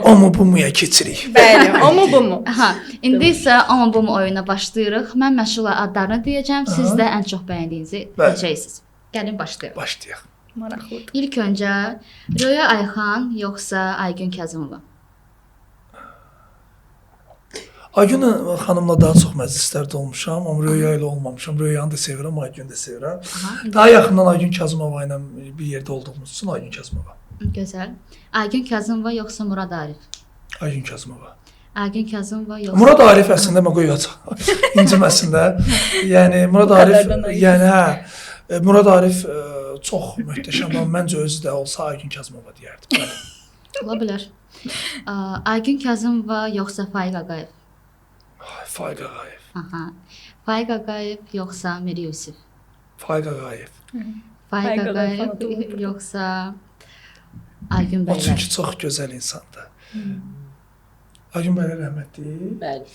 o mu bu muya keçirik. Bəli, o mu bu mu? Aha, indi isə amma bu oyuna başlayırıq. Mən məşğula adlarını deyəcəm, siz də ən çox bəyəndiyinizi Bəli. deyəcəksiniz. Gəlin başlayaq. Başlayaq. Maraqlıdır. İlk öncə Röya Ayxan yoxsa Aygün Kazımova? Aygün xanımla daha çox məclislərdə olmuşam, amma Röya ilə olmamışam. Röyanı da sevirəm, Aygün də sevirəm. Aha, Daha yaxından Aygün Kazımova ilə bir yerdə olduğumuz üçün Aygün Kazımova. gözəl. Aygün Kazımova yoxsa Murad Arif? Aygün Kazımova. Aygün Kazımova yoxsa Murad Arif əslində mən qoyacaq. İnciməsində. Yəni Murad Arif, qədərdən Aygün. yəni hə, Murad Arif çox möhtəşəm, amma məncə özü də olsa Aygün Kazımova deyərdim. Bəli. ola bilər. Aygün Kazımova yoxsa Faiq Ağayev? Ay, Faiq Ağayev. Aha. Faiq Ağayev yoxsa Miri Yusif? Faiq Ağayev. Faiq Faiq Ağayev Ağayev fanatı olur. yoxsa Aygün O Bəylər? çünki çox gözəl insandır. Aygün bəylər rəhmətli. Bəli.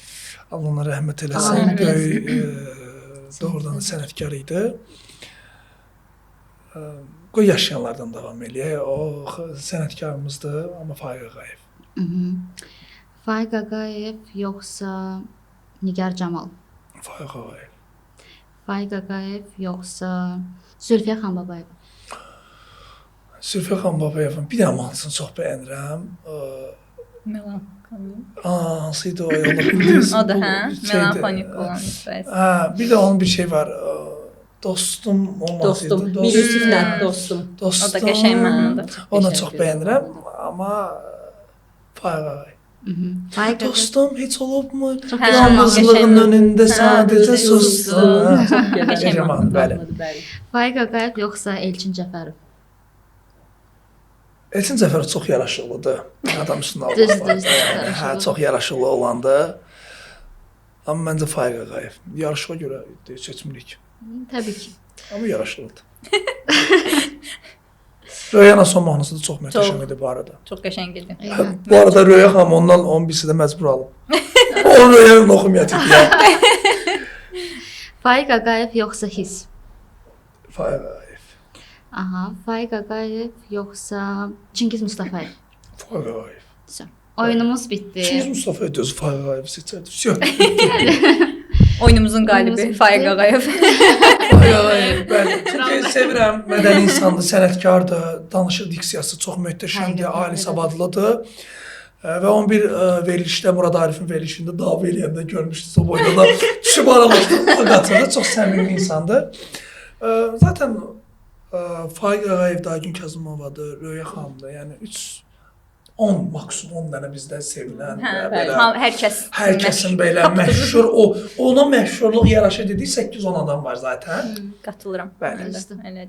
Allah ona rəhmət Allah eləsin. rəhmət Böyük doğrudan sənətkar idi. Qoy yaşayanlardan davam eləyək. O sənətkarımızdır, amma Faiq Ağayev. Faiq Ağayev yoxsa Nigar Camal? Faiq Ağayev. Faiq Ağayev yoxsa Zülfiyə Xanbabayeva? Zülfiyə Xanbabayevin bir dənə mahnısını çox bəyənirəm. Melanxolik. Hansıydı o yolla bildiniz? O da Bu hə, şeydir. melanxolik olan hissəsi. Hə, bir də onun bir şey var. Dostum olmasıydı. Dostum. Bir Yusiflə dostum. Dostum. O da qəşəng mahnıdır. Onu Qəşəng çox bir bəyənirəm, amma Faiq Ağayev. Faiq Ağayev Dostum heç olubmu? Hə, Yalnızlığın qəşəng. önündə Hə, sadəcə düzdür, susdum. Qəşəng mahnı, bəli. Bəli. Faiq Ağayev yoxsa Elçin Cəfərov? Elçin Cəfərov çox yaraşıqlıdır. Adam üstündə Düz, almaq düz, lazım. Hə, yaraşıqlı. çox yaraşıqlı olandı. Amma məncə Faiq Ağayev. Yarışığa görə seçmirik. Təbii ki. Amma yaraşıqlıdır. Röyanın son mahnısı da çox möhtəşəm idi bu arada. Çox qəşəng idi. Bu arada Röya xanım ondan 11-si də məcbur alıb. O Röyanın oxumayacaq. Faiq Ağayev yoxsa His? Faiq Ağayev. Aha, Faiq Ağayev yoxsa Çingiz Mustafayev? Faiq Ağayev. Oyunumuz bitdi. Çingiz Mustafa Ödöz Faiq Ağayev seçərdi. Всё. Oyunumuzun qalibi Faiq Ağayev. Faiq Ağayev, bəli. Çünki sevirəm, mədəni insandır, sənətkardır, danışıq diksiyası çox möhtəşəmdir, ali savadlıdır. Və 11 verilişdə Murad Arifin verilişində dava eləyəndə görmüşdünüz o boyda da düşüb aralaşdırıb qaçırdı. Çox səmimi insandır. Zaten Faiq Ağayev, Aygün Kazımovadır, Röya xanımdır. Yəni 10 maksimum 10 dənə bizdə sevilən Hə, və bəli. belə Hər kəs hər kəsin belə məşhur ona məşhurluq yaraşır dediyi 8-10 adam var zaten. qatılıram. Bəli. Mən də Elə